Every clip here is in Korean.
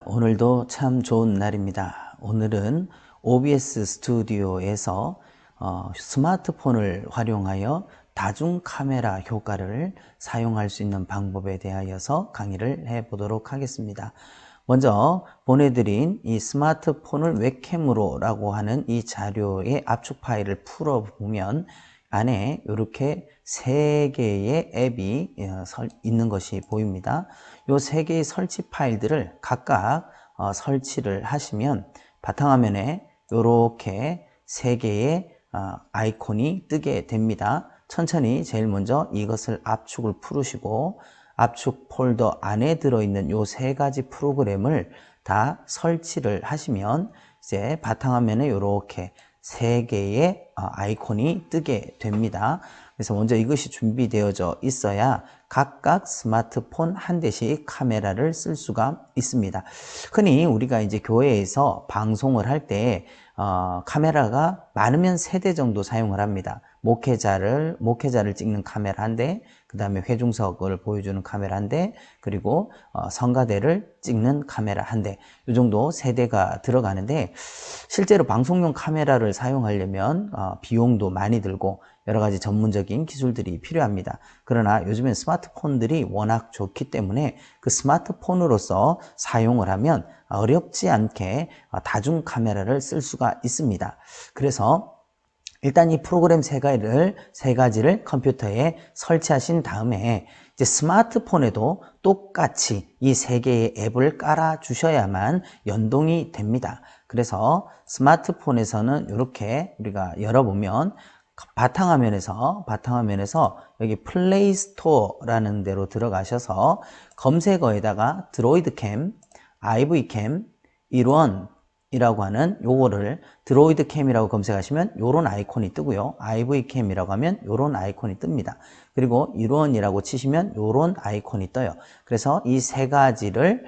오늘도 참 좋은 날입니다. 오늘은 OBS 스튜디오에서 스마트폰을 활용하여 다중 카메라 효과를 사용할 수 있는 방법에 대하여서 강의를 해보도록 하겠습니다. 먼저 보내드린 이 스마트폰을 웹캠으로 라고 하는 이 자료의 압축 파일을 풀어보면 안에 이렇게 3개의 앱이 있는 것이 보입니다. 이 3개의 설치 파일들을 각각 설치를 하시면 바탕화면에 이렇게 3개의 아이콘이 뜨게 됩니다. 천천히 제일 먼저 이것을 압축을 풀으시고 압축 폴더 안에 들어있는 이 3가지 프로그램을 다 설치를 하시면 이제 바탕화면에 이렇게 3개의 아이콘이 뜨게 됩니다. 그래서 먼저 이것이 준비되어져 있어야 각각 스마트폰 한 대씩 카메라를 쓸 수가 있습니다. 흔히 우리가 이제 교회에서 방송을 할 때 카메라가 많으면 3대 정도 사용을 합니다. 목회자를 찍는 카메라 한 대, 그 다음에 회중석을 보여주는 카메라 한 대, 그리고 성가대를 찍는 카메라 한 대, 이 정도 3대가 들어가는데 실제로 방송용 카메라를 사용하려면 비용도 많이 들고 여러 가지 전문적인 기술들이 필요합니다. 그러나 요즘엔 스마트폰들이 워낙 좋기 때문에 그 스마트폰으로서 사용을 하면 어렵지 않게 다중 카메라를 쓸 수가 있습니다. 그래서 일단 이 프로그램 3가지를 컴퓨터에 설치하신 다음에 이제 스마트폰에도 똑같이 이 3개의 앱을 깔아 주셔야만 연동이 됩니다. 그래서 스마트폰에서는 이렇게 우리가 열어보면 바탕화면에서 여기 플레이스토어라는 데로 들어가셔서 검색어에다가 드로이드캠, IV캠, 1원 이라고 하는 요거를 드로이드 캠이라고 검색하시면 요런 아이콘이 뜨고요. IV캠이라고 하면 요런 아이콘이 뜹니다. 그리고 1원이라고 치시면 요런 아이콘이 떠요. 그래서 이 3가지를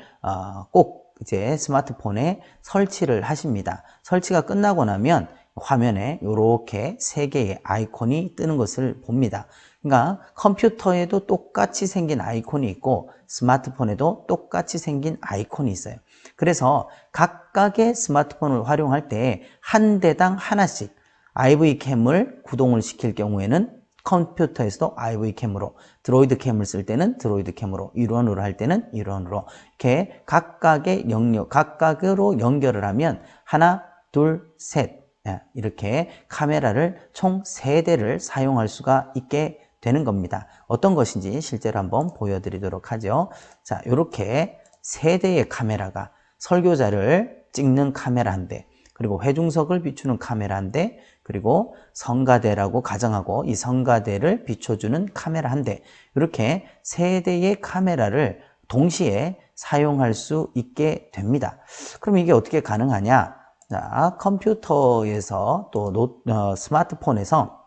꼭 이제 스마트폰에 설치를 하십니다. 설치가 끝나고 나면 화면에 요렇게 3개의 아이콘이 뜨는 것을 봅니다. 그러니까 컴퓨터에도 똑같이 생긴 아이콘이 있고 스마트폰에도 똑같이 생긴 아이콘이 있어요. 그래서 각각의 스마트폰을 활용할 때 한 대당 하나씩 IV캠을 구동을 시킬 경우에는 컴퓨터에서도 IV캠으로, 드로이드캠을 쓸 때는 드로이드캠으로, 1원으로 할 때는 1원으로 이렇게 각각의 영역, 각각으로 연결을 하면 하나, 둘, 셋 이렇게 카메라를 총 3대를 사용할 수가 있게 되는 겁니다. 어떤 것인지 실제로 한번 보여드리도록 하죠. 자, 이렇게 3대의 카메라가 설교자를 찍는 카메라 한 대, 그리고 회중석을 비추는 카메라 한 대, 그리고 성가대라고 가정하고 이 성가대를 비춰주는 카메라 한 대, 이렇게 3대의 카메라를 동시에 사용할 수 있게 됩니다. 그럼 이게 어떻게 가능하냐? 자, 컴퓨터에서 또 스마트폰에서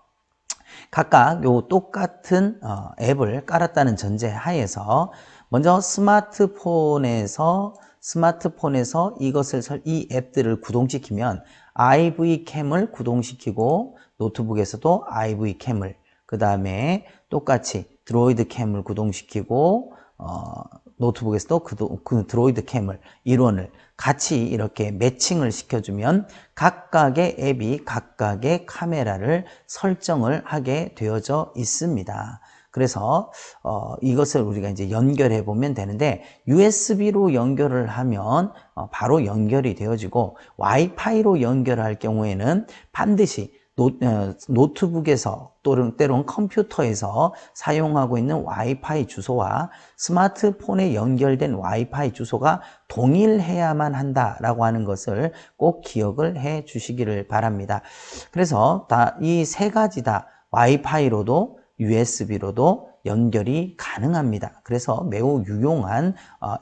각각 요 똑같은 앱을 깔았다는 전제 하에서 먼저 스마트폰에서 이 앱들을 구동시키면 IV캠을 구동시키고 노트북에서도 IV캠을, 그 다음에 똑같이 드로이드캠을 구동시키고 노트북에서도 그 드로이드캠을, 1원을 같이 이렇게 매칭을 시켜주면 각각의 앱이 각각의 카메라를 설정을 하게 되어져 있습니다. 그래서 이것을 우리가 이제 연결해 보면 되는데 USB로 연결을 하면 바로 연결이 되어지고 와이파이로 연결할 경우에는 반드시 노트북에서 때론 컴퓨터에서 사용하고 있는 와이파이 주소와 스마트폰에 연결된 와이파이 주소가 동일해야만 한다라고 하는 것을 꼭 기억을 해 주시기를 바랍니다. 그래서 이 3가지 다 와이파이로도 USB로도 연결이 가능합니다. 그래서 매우 유용한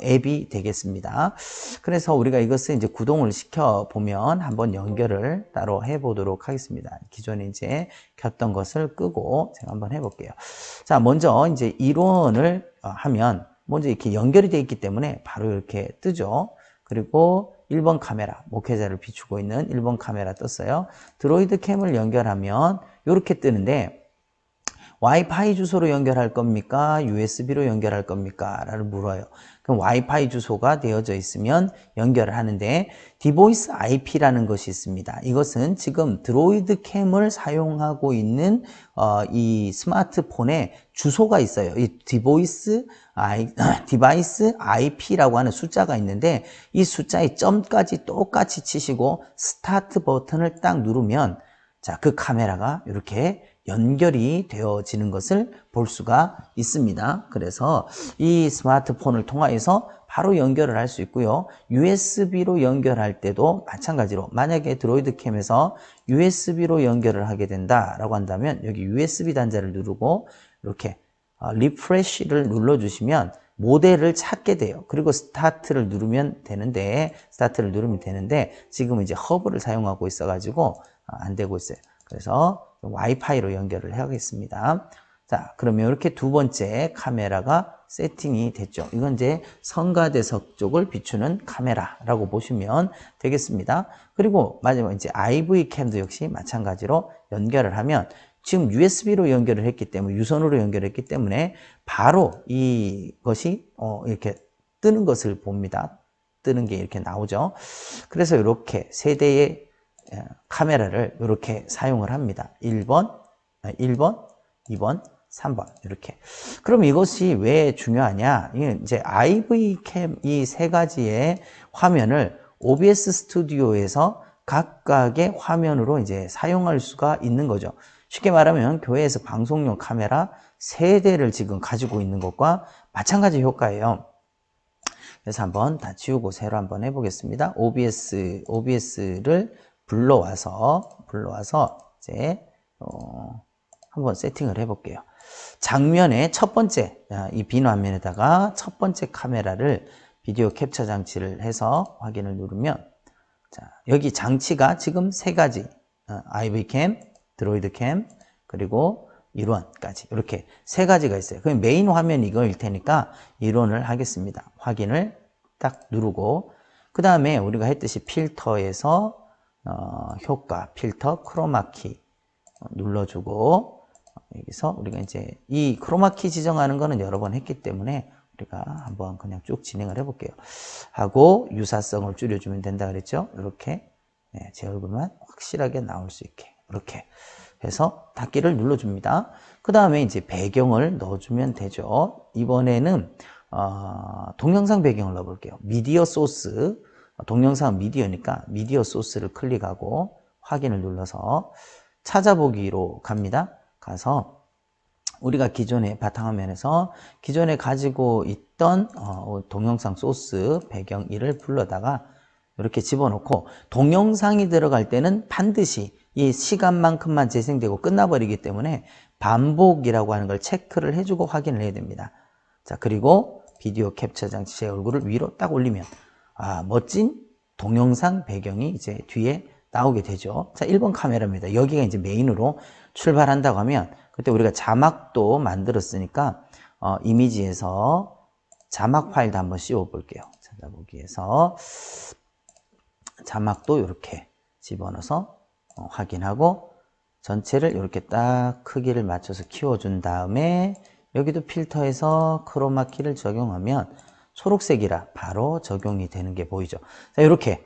앱이 되겠습니다. 그래서 우리가 이것을 이제 구동을 시켜 보면 한번 연결을 따로 해 보도록 하겠습니다. 기존에 이제 켰던 것을 끄고 제가 한번 해 볼게요. 자, 먼저 이제 1원을 하면 먼저 이렇게 연결이 되어 있기 때문에 바로 이렇게 뜨죠. 그리고 1번 카메라, 목회자를 비추고 있는 1번 카메라 떴어요. 드로이드 캠을 연결하면 이렇게 뜨는데 와이파이 주소로 연결할 겁니까? USB로 연결할 겁니까? 라를 물어요. 그럼 와이파이 주소가 되어져 있으면 연결을 하는데 디보이스 IP라는 것이 있습니다. 이것은 지금 드로이드 캠을 사용하고 있는 이 스마트폰에 주소가 있어요. 이 디바이스 IP라고 하는 숫자가 있는데 이 숫자의 점까지 똑같이 치시고 스타트 버튼을 딱 누르면 자, 그 카메라가 이렇게 연결이 되어지는 것을 볼 수가 있습니다. 그래서 이 스마트폰을 통해서 바로 연결을 할 수 있고요. USB로 연결할 때도 마찬가지로 만약에 드로이드 캠에서 USB로 연결을 하게 된다라고 한다면 여기 USB 단자를 누르고 이렇게 리프레시를 눌러주시면 모델을 찾게 돼요. 그리고 스타트를 누르면 되는데 지금 이제 허브를 사용하고 있어가지고 안 되고 있어요. 그래서 와이파이로 연결을 해야겠습니다. 자, 그러면 이렇게 두 번째 카메라가 세팅이 됐죠. 이건 이제 성가대석 쪽을 비추는 카메라라고 보시면 되겠습니다. 그리고 마지막 이제 IV 캠도 역시 마찬가지로 연결을 하면 지금 USB로 연결을 했기 때문에 유선으로 연결했기 때문에 바로 이것이 이렇게 뜨는 것을 봅니다. 뜨는 게 이렇게 나오죠. 그래서 이렇게 세 대의 카메라를 이렇게 사용을 합니다. 1번, 2번, 3번 이렇게. 그럼 이것이 왜 중요하냐? 이제 IV 캠 이 세 가지의 화면을 OBS 스튜디오에서 각각의 화면으로 이제 사용할 수가 있는 거죠. 쉽게 말하면 교회에서 방송용 카메라 3대를 지금 가지고 있는 것과 마찬가지 효과예요. 그래서 한번 다 지우고 새로 한번 해보겠습니다. OBS를 불러와서 이제 한번 세팅을 해볼게요. 장면의 첫 번째 이 빈 화면에다가 첫 번째 카메라를 비디오 캡처 장치를 해서 확인을 누르면 자, 여기 장치가 지금 세 가지 IV 캠, 드로이드 캠, 그리고 일원까지 이렇게 세 가지가 있어요. 그럼 메인 화면 이거일 테니까 일원을 하겠습니다. 확인을 딱 누르고 그 다음에 우리가 했듯이 필터에서 효과, 필터, 크로마키 눌러주고 여기서 우리가 이제 이 크로마키 지정하는 거는 여러 번 했기 때문에 우리가 한번 그냥 쭉 진행을 해볼게요. 하고 유사성을 줄여주면 된다 그랬죠? 이렇게 제 얼굴만 확실하게 나올 수 있게 이렇게 해서 닫기를 눌러줍니다. 그 다음에 이제 배경을 넣어주면 되죠. 이번에는 동영상 배경을 넣어볼게요. 미디어 소스, 동영상 미디어니까 미디어 소스를 클릭하고 확인을 눌러서 찾아보기로 갑니다. 가서 우리가 기존에 바탕화면에서 기존에 가지고 있던 동영상 소스 배경 1을 불러다가 이렇게 집어넣고 동영상이 들어갈 때는 반드시 이 시간만큼만 재생되고 끝나버리기 때문에 반복이라고 하는 걸 체크를 해주고 확인을 해야 됩니다. 자, 그리고 비디오 캡처 장치 제 얼굴을 위로 딱 올리면 멋진 동영상 배경이 이제 뒤에 나오게 되죠. 자, 1번 카메라입니다. 여기가 이제 메인으로 출발한다고 하면 그때 우리가 자막도 만들었으니까 이미지에서 자막 파일도 한번 씌워 볼게요. 찾아보기에서 자막도 이렇게 집어넣어서 확인하고 전체를 이렇게 딱 크기를 맞춰서 키워준 다음에 여기도 필터에서 크로마키를 적용하면 초록색이라 바로 적용이 되는 게 보이죠. 자, 이렇게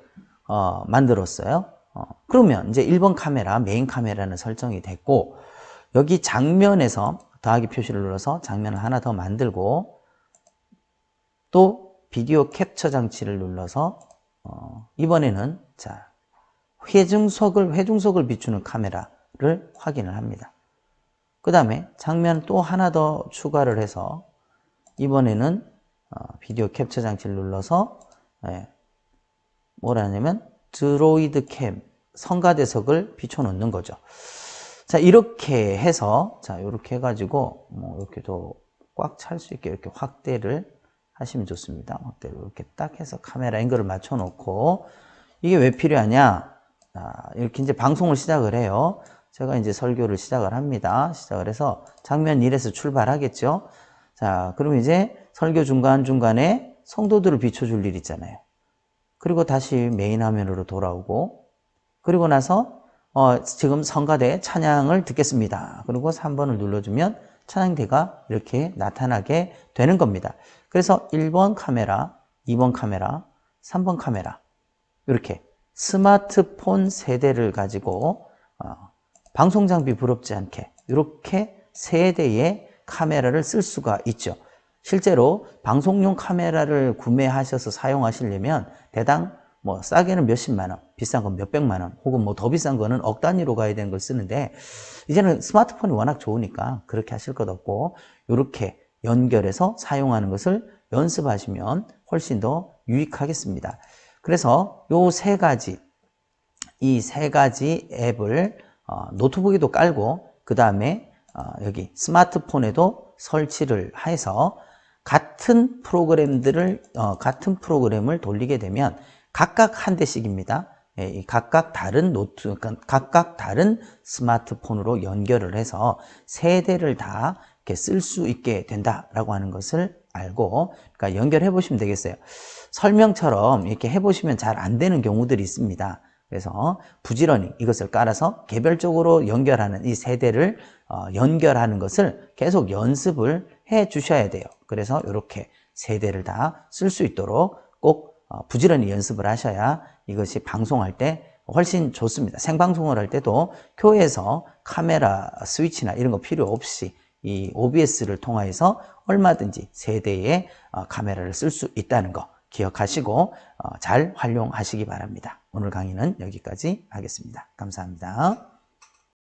만들었어요. 그러면 이제 1번 카메라, 메인 카메라는 설정이 됐고 여기 장면에서 더하기 표시를 눌러서 장면을 하나 더 만들고 또 비디오 캡처 장치를 눌러서 이번에는 자 회중석을 비추는 카메라를 확인을 합니다. 그 다음에 장면 또 하나 더 추가를 해서 이번에는 비디오 캡처 장치를 눌러서 뭐라 하냐면 드로이드 캠 성가대석을 비춰놓는 거죠. 자, 이렇게 해서 자 이렇게 해가지고 뭐 이렇게 더 꽉 찰 수 있게 이렇게 확대를 하시면 좋습니다. 확대를 이렇게 딱 해서 카메라 앵글을 맞춰 놓고 이게 왜 필요하냐? 이렇게 이제 방송을 시작을 해요. 제가 이제 설교를 시작을 합니다. 시작을 해서 장면 1에서 출발하겠죠. 자, 그럼 이제 설교 중간중간에 성도들을 비춰줄 일 있잖아요. 그리고 다시 메인 화면으로 돌아오고 그리고 나서 지금 성가대 찬양을 듣겠습니다. 그리고 3번을 눌러주면 찬양대가 이렇게 나타나게 되는 겁니다. 그래서 1번 카메라, 2번 카메라, 3번 카메라 이렇게 스마트폰 세대를 가지고 방송 장비 부럽지 않게 이렇게 세 대의 카메라를 쓸 수가 있죠. 실제로 방송용 카메라를 구매하셔서 사용하시려면 대당 뭐 싸게는 몇십만 원, 비싼 건 몇백만 원, 혹은 뭐 더 비싼 거는 억 단위로 가야 되는 걸 쓰는데 이제는 스마트폰이 워낙 좋으니까 그렇게 하실 것 없고 이렇게 연결해서 사용하는 것을 연습하시면 훨씬 더 유익하겠습니다. 그래서 이 세 가지 앱을 노트북에도 깔고 그 다음에 여기 스마트폰에도 설치를 해서 같은 프로그램을 돌리게 되면 각각 한 대씩입니다. 각각 다른 각각 다른 스마트폰으로 연결을 해서 세 대를 다 이렇게 쓸 수 있게 된다라고 하는 것을 알고, 그러니까 연결해 보시면 되겠어요. 설명처럼 이렇게 해 보시면 잘 안 되는 경우들이 있습니다. 그래서 부지런히 이것을 깔아서 개별적으로 연결하는 이 세 대를 연결하는 것을 계속 연습을 해 주셔야 돼요. 그래서 이렇게 세 대를 다 쓸 수 있도록 꼭 부지런히 연습을 하셔야 이것이 방송할 때 훨씬 좋습니다. 생방송을 할 때도 교회에서 카메라 스위치나 이런 거 필요 없이 이 OBS를 통해서 얼마든지 세 대의 카메라를 쓸 수 있다는 거 기억하시고 잘 활용하시기 바랍니다. 오늘 강의는 여기까지 하겠습니다. 감사합니다.